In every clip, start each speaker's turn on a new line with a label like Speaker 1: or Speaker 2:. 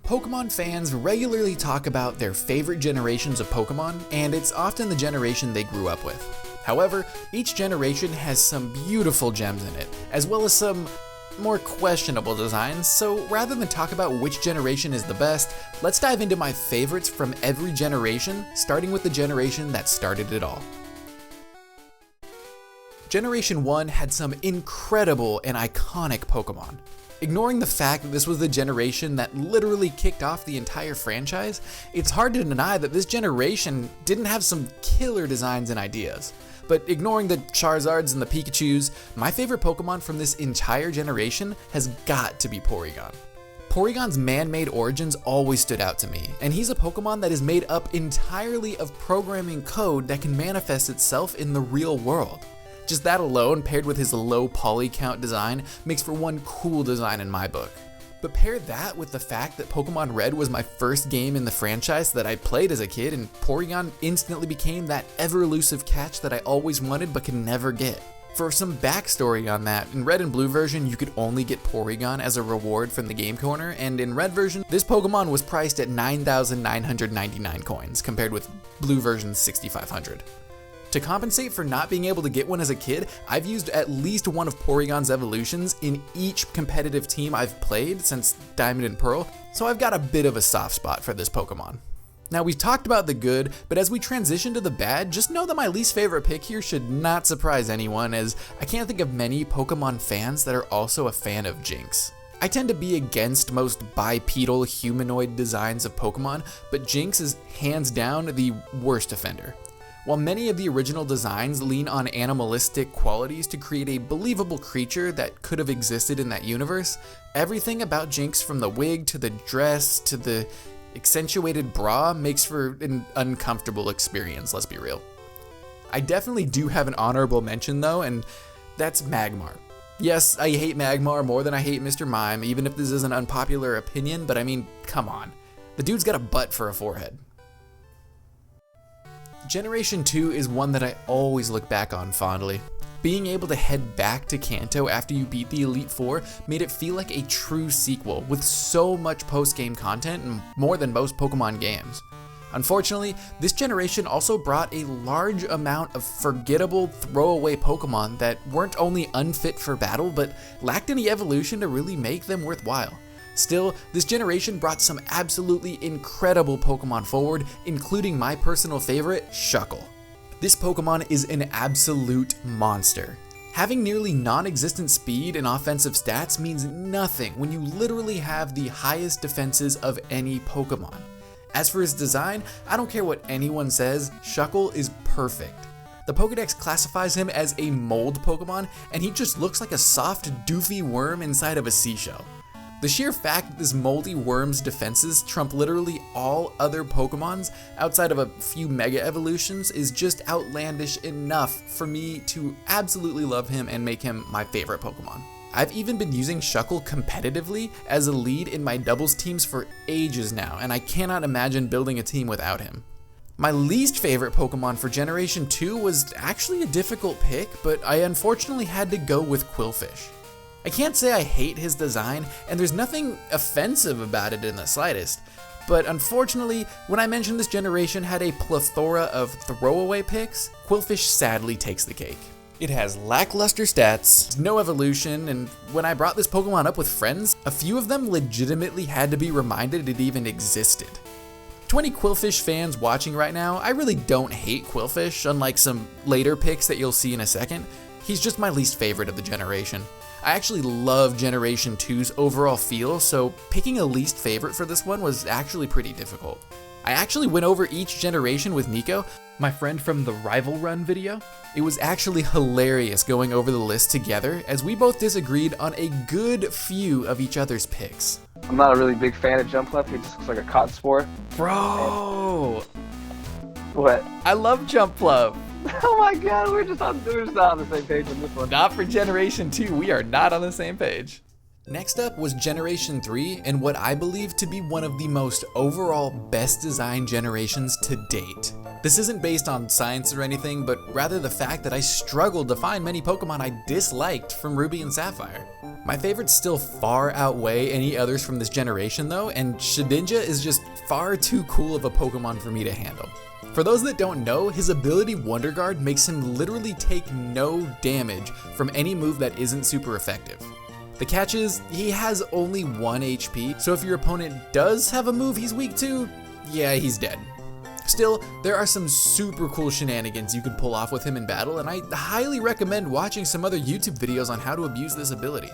Speaker 1: Pokemon fans regularly talk about their favorite generations of Pokemon, and it's often the generation they grew up with. However, each generation has some beautiful gems in it, as well as some more questionable designs, so rather than talk about which generation is the best, let's dive into my favorites from every generation, starting with the generation that started it all. Generation 1 had some incredible and iconic Pokemon. Ignoring the fact that this was the generation that literally kicked off the entire franchise, it's hard to deny that this generation didn't have some killer designs and ideas. But ignoring the Charizards and the Pikachus, my favorite Pokemon from this entire generation has got to be Porygon. Porygon's man-made origins always stood out to me, and he's a Pokemon that is made up entirely of programming code that can manifest itself in the real world. Just that alone, paired with his low poly count design, makes for one cool design in my book. But pair that with the fact that Pokemon Red was my first game in the franchise that I played as a kid, and Porygon instantly became that ever-elusive catch that I always wanted but could never get. For some backstory on that, in Red and Blue version, you could only get Porygon as a reward from the Game Corner, and in Red version, this Pokemon was priced at 9,999 coins, compared with Blue version's 6,500. To compensate for not being able to get one as a kid, I've used at least one of Porygon's evolutions in each competitive team I've played since Diamond and Pearl, so I've got a bit of a soft spot for this Pokemon. Now, we've talked about the good, but as we transition to the bad, just know that my least favorite pick here should not surprise anyone, as I can't think of many Pokemon fans that are also a fan of Jinx. I tend to be against most bipedal humanoid designs of Pokemon, but Jinx is hands down the worst offender. While many of the original designs lean on animalistic qualities to create a believable creature that could have existed in that universe, everything about Jinx, from the wig to the dress to the accentuated bra, makes for an uncomfortable experience, let's be real. I definitely do have an honorable mention though, and that's Magmar. Yes, I hate Magmar more than I hate Mr. Mime, even if this is an unpopular opinion, but I mean, come on. The dude's got a butt for a forehead. Generation 2 is one that I always look back on fondly. Being able to head back to Kanto after you beat the Elite Four made it feel like a true sequel with so much post-game content and more than most Pokemon games. Unfortunately, this generation also brought a large amount of forgettable throwaway Pokemon that weren't only unfit for battle, but lacked any evolution to really make them worthwhile. Still, this generation brought some absolutely incredible Pokemon forward, including my personal favorite, Shuckle. This Pokemon is an absolute monster. Having nearly non-existent speed and offensive stats means nothing when you literally have the highest defenses of any Pokemon. As for his design, I don't care what anyone says, Shuckle is perfect. The Pokédex classifies him as a mold Pokemon, and he just looks like a soft, doofy worm inside of a seashell. The sheer fact that this moldy worm's defenses trump literally all other Pokemons outside of a few Mega Evolutions is just outlandish enough for me to absolutely love him and make him my favorite Pokemon. I've even been using Shuckle competitively as a lead in my doubles teams for ages now, and I cannot imagine building a team without him. My least favorite Pokemon for Generation 2 was actually a difficult pick, but I unfortunately had to go with Quillfish. I can't say I hate his design, and there's nothing offensive about it in the slightest, but unfortunately, when I mentioned this generation had a plethora of throwaway picks, Quillfish sadly takes the cake. It has lackluster stats, no evolution, and when I brought this Pokemon up with friends, a few of them legitimately had to be reminded it even existed. To any Quillfish fans watching right now, I really don't hate Quillfish, unlike some later picks that you'll see in a second. He's just my least favorite of the generation. I actually love Generation 2's overall feel, so picking a least favorite for this one was actually pretty difficult. I actually went over each generation with Nico, my friend from the Rival Run video. It was actually hilarious going over the list together, as we both disagreed on a good few of each other's picks.
Speaker 2: I'm not a really big fan of Jumpluff, it just looks like a cotton spore.
Speaker 1: Bro!
Speaker 2: What?
Speaker 1: I love Jumpluff!
Speaker 2: Oh my god, we're just not on the same page on this one.
Speaker 1: Not for Generation 2, we are not on the same page. Next up was Generation 3, and what I believe to be one of the most overall best designed generations to date. This isn't based on science or anything, but rather the fact that I struggled to find many Pokemon I disliked from Ruby and Sapphire. My favorites still far outweigh any others from this generation though, and Shedinja is just far too cool of a Pokemon for me to handle. For those that don't know, his ability Wonder Guard makes him literally take no damage from any move that isn't super effective. The catch is, he has only 1 HP, so if your opponent does have a move he's weak to, yeah, he's dead. Still, there are some super cool shenanigans you could pull off with him in battle, and I highly recommend watching some other YouTube videos on how to abuse this ability.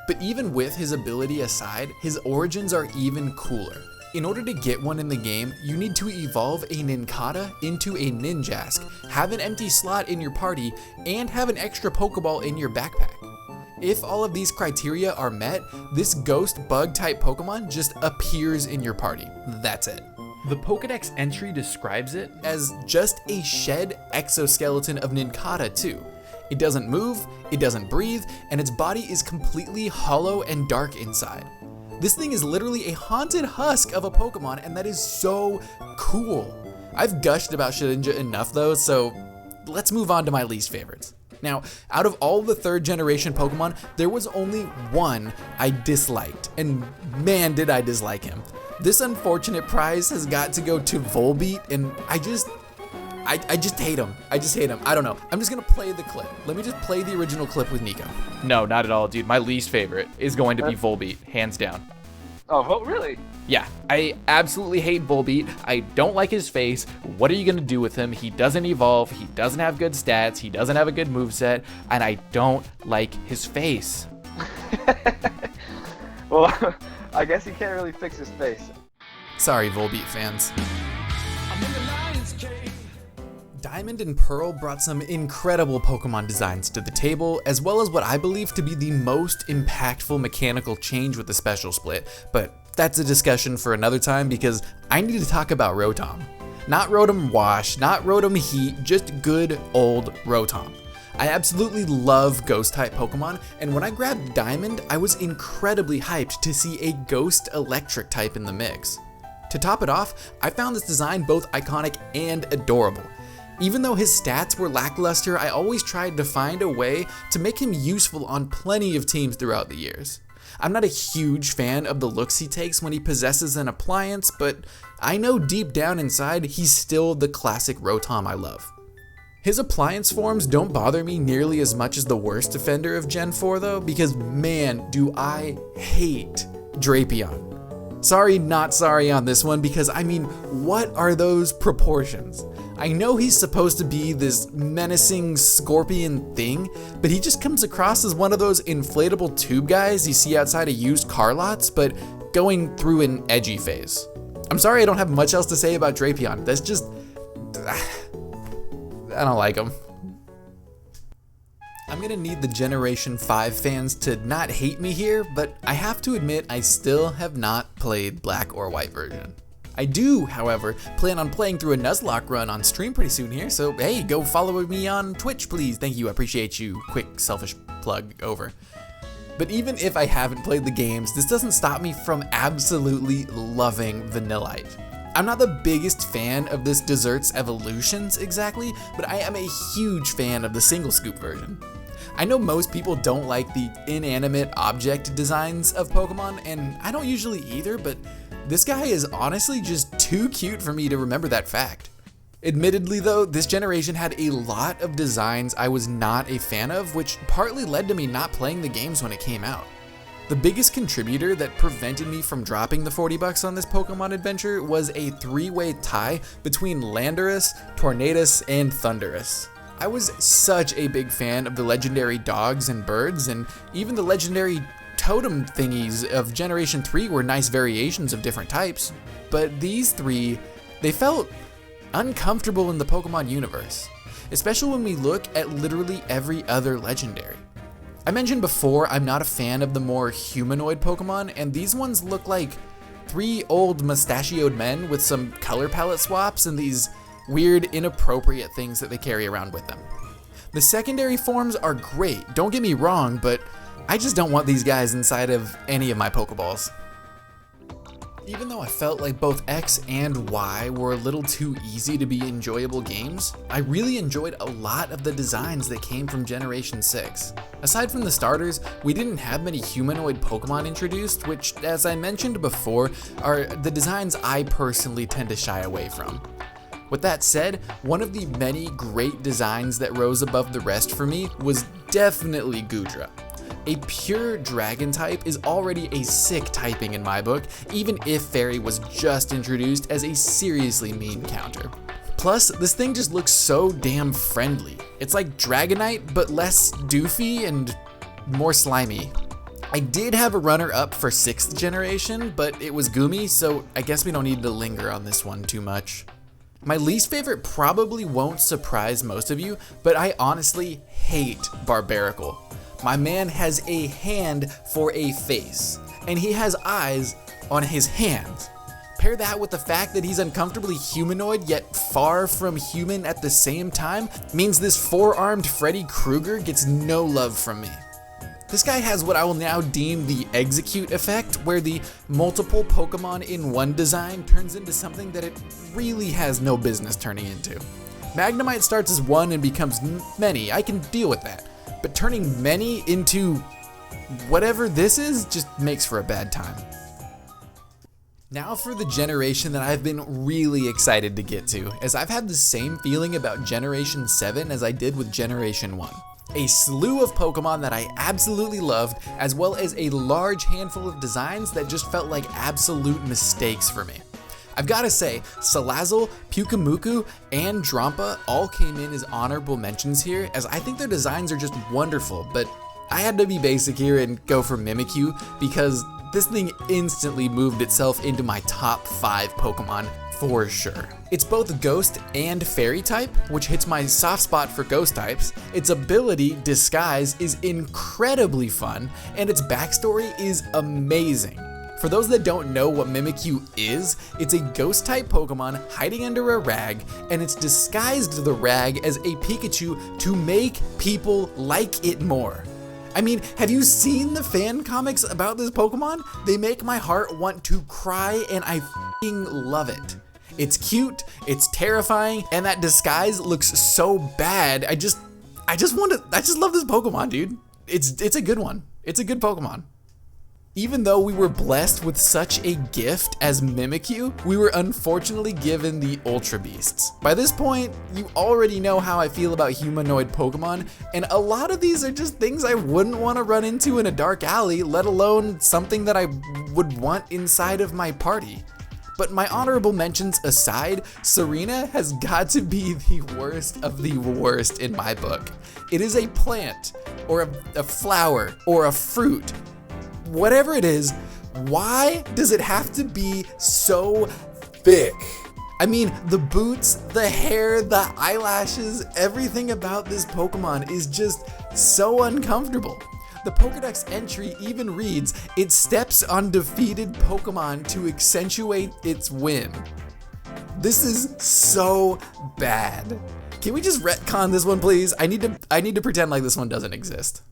Speaker 1: But even with his ability aside, his origins are even cooler. In order to get one in the game, you need to evolve a Nincada into a Ninjask, have an empty slot in your party, and have an extra Pokeball in your backpack. If all of these criteria are met, this ghost bug type Pokemon just appears in your party. That's it. The Pokedex entry describes it as just a shed exoskeleton of Nincada too. It doesn't move, it doesn't breathe, and its body is completely hollow and dark inside. This thing is literally a haunted husk of a Pokemon, and that is so cool. I've gushed about Shedinja enough though, so let's move on to my least favorites. Now, out of all the 3rd generation Pokemon, there was only one I disliked, and man did I dislike him. This unfortunate prize has got to go to Volbeat, and I just hate him. I don't know. I'm just gonna play the clip. Let me just play the original clip with Nico.
Speaker 3: No, not at all, dude. My least favorite is going to be Volbeat, hands down.
Speaker 2: Oh, really?
Speaker 3: Yeah, I absolutely hate Volbeat. I don't like his face. What are you gonna do with him? He doesn't evolve, he doesn't have good stats, he doesn't have a good moveset, and I don't like his face.
Speaker 2: Well, I guess he can't really fix his face.
Speaker 1: Sorry, Volbeat fans. Diamond and Pearl brought some incredible Pokemon designs to the table, as well as what I believe to be the most impactful mechanical change with the special split, but that's a discussion for another time because I need to talk about Rotom. Not Rotom Wash, not Rotom Heat, just good old Rotom. I absolutely love Ghost-type Pokemon, and when I grabbed Diamond, I was incredibly hyped to see a Ghost Electric type in the mix. To top it off, I found this design both iconic and adorable. Even though his stats were lackluster, I always tried to find a way to make him useful on plenty of teams throughout the years. I'm not a huge fan of the looks he takes when he possesses an appliance, but I know deep down inside he's still the classic Rotom I love. His appliance forms don't bother me nearly as much as the worst defender of Gen 4 though, because man, do I hate Drapion. Sorry, not sorry on this one, because I mean, what are those proportions? I know he's supposed to be this menacing scorpion thing, but he just comes across as one of those inflatable tube guys you see outside of used car lots, but going through an edgy phase. I'm sorry I don't have much else to say about Drapion. That's just... I don't like him. I'm gonna need the Generation 5 fans to not hate me here, but I have to admit I still have not played Black or White version. I do, however, plan on playing through a Nuzlocke run on stream pretty soon here, so hey, go follow me on Twitch, please. Thank you, I appreciate you. Quick, selfish plug, over. But even if I haven't played the games, this doesn't stop me from absolutely loving Vanillite. I'm not the biggest fan of this dessert's evolutions exactly, but I am a huge fan of the single scoop version. I know most people don't like the inanimate object designs of Pokemon, and I don't usually either, but this guy is honestly just too cute for me to remember that fact. Admittedly though, this generation had a lot of designs I was not a fan of, which partly led to me not playing the games when it came out. The biggest contributor that prevented me from dropping the $40 on this Pokemon adventure was a 3-way tie between Landorus, Tornadus, and Thundurus. I was such a big fan of the legendary dogs and birds, and even the legendary totem thingies of Generation 3 were nice variations of different types. But these three, they felt uncomfortable in the Pokemon universe, especially when we look at literally every other legendary. I mentioned before I'm not a fan of the more humanoid Pokemon, and these ones look like 3 old mustachioed men with some color palette swaps and these weird inappropriate things that they carry around with them. The secondary forms are great, don't get me wrong, but I just don't want these guys inside of any of my Pokeballs. Even though I felt like both X and Y were a little too easy to be enjoyable games, I really enjoyed a lot of the designs that came from Generation 6. Aside from the starters, we didn't have many humanoid Pokemon introduced, which, as I mentioned before, are the designs I personally tend to shy away from. With that said, one of the many great designs that rose above the rest for me was definitely Goodra. A pure dragon type is already a sick typing in my book, even if Fairy was just introduced as a seriously mean counter. Plus, this thing just looks so damn friendly. It's like Dragonite, but less doofy and more slimy. I did have a runner-up for 6th generation, but it was Goomy, so I guess we don't need to linger on this one too much. My least favorite probably won't surprise most of you, but I honestly hate Barbaracle. My man has a hand for a face, and he has eyes on his hands. Pair that with the fact that he's uncomfortably humanoid yet far from human at the same time means this 4-armed Freddy Krueger gets no love from me. This guy has what I will now deem the execute effect, where the multiple Pokemon in one design turns into something that it really has no business turning into. Magnemite starts as one and becomes many, I can deal with that. But turning many into whatever this is just makes for a bad time. Now for the generation that I've been really excited to get to, as I've had the same feeling about Generation 7 as I did with Generation 1. A slew of Pokemon that I absolutely loved, as well as a large handful of designs that just felt like absolute mistakes for me. I've gotta say, Salazzle, Pyukumuku, and Drampa all came in as honorable mentions here, as I think their designs are just wonderful, but I had to be basic here and go for Mimikyu, because this thing instantly moved itself into my top 5 Pokemon for sure. It's both Ghost and Fairy type, which hits my soft spot for Ghost types. Its ability, Disguise, is incredibly fun, and its backstory is amazing. For those that don't know what Mimikyu is, it's a ghost type Pokemon hiding under a rag, and it's disguised the rag as a Pikachu to make people like it more. I mean, have you seen the fan comics about this Pokemon? They make my heart want to cry, and I f***ing love it. It's cute, it's terrifying, and that disguise looks so bad. I just love this Pokemon, dude. It's a good one. It's a good Pokemon. Even though we were blessed with such a gift as Mimikyu, we were unfortunately given the Ultra Beasts. By this point, you already know how I feel about humanoid Pokemon, and a lot of these are just things I wouldn't want to run into in a dark alley, let alone something that I would want inside of my party. But my honorable mentions aside, Serena has got to be the worst of the worst in my book. It is a plant, or a flower, or a fruit. Whatever it is, why does it have to be so thick? I mean, the boots, the hair, the eyelashes, everything about this Pokemon is just so uncomfortable. The Pokedex entry even reads, it steps on defeated Pokemon to accentuate its win. This is so bad. Can we just retcon this one, please? I need to pretend like this one doesn't exist.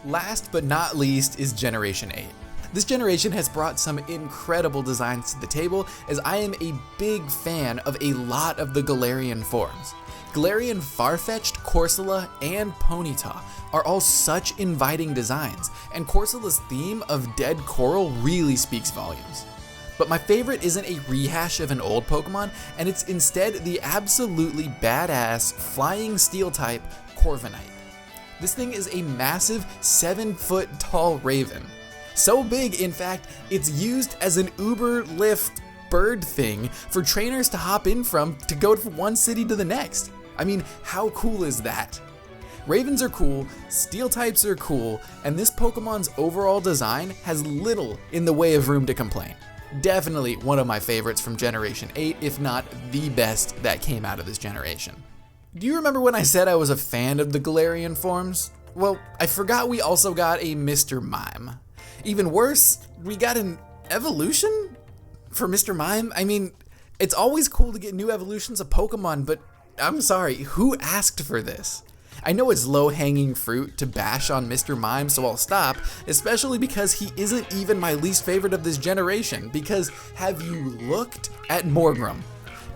Speaker 1: Last but not least is Generation 8. This generation has brought some incredible designs to the table, as I am a big fan of a lot of the Galarian forms. Galarian Farfetch'd, Corsola, and Ponyta are all such inviting designs, and Corsola's theme of dead coral really speaks volumes. But my favorite isn't a rehash of an old Pokemon, and it's instead the absolutely badass flying steel type Corviknight. This thing is a massive 7-foot tall raven. So big, in fact, it's used as an Uber Lyft bird thing for trainers to hop in from to go from one city to the next. I mean, how cool is that? Ravens are cool, steel types are cool, and this Pokemon's overall design has little in the way of room to complain. Definitely one of my favorites from Generation 8, if not the best that came out of this generation. Do you remember when I said I was a fan of the Galarian forms? Well, I forgot we also got a Mr. Mime. Even worse, we got an evolution for Mr. Mime. I mean, it's always cool to get new evolutions of Pokemon, but I'm sorry, who asked for this? I know it's low-hanging fruit to bash on Mr. Mime, so I'll stop, especially because he isn't even my least favorite of this generation, because have you looked at Morgrem?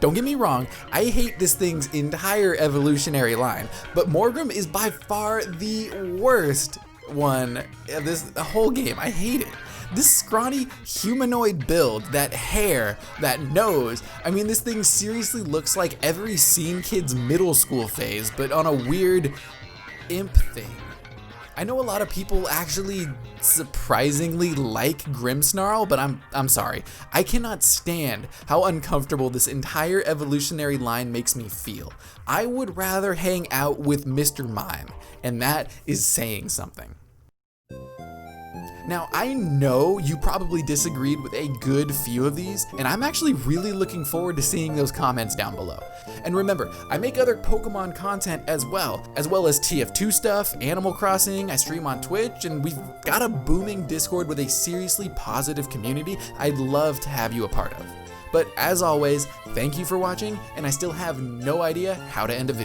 Speaker 1: Don't get me wrong, I hate this thing's entire evolutionary line, but Morgrem is by far the worst one of the whole game. I hate it. This scrawny humanoid build, that hair, that nose, I mean, this thing seriously looks like every scene kid's middle school phase, but on a weird imp thing. I know a lot of people actually surprisingly like Grimmsnarl, but I'm sorry. I cannot stand how uncomfortable this entire evolutionary line makes me feel. I would rather hang out with Mr. Mime, and that is saying something. Now, I know you probably disagreed with a good few of these, and I'm actually really looking forward to seeing those comments down below. And remember, I make other Pokemon content as well as TF2 stuff, Animal Crossing, I stream on Twitch, and we've got a booming Discord with a seriously positive community I'd love to have you a part of. But as always, thank you for watching, and I still have no idea how to end a video.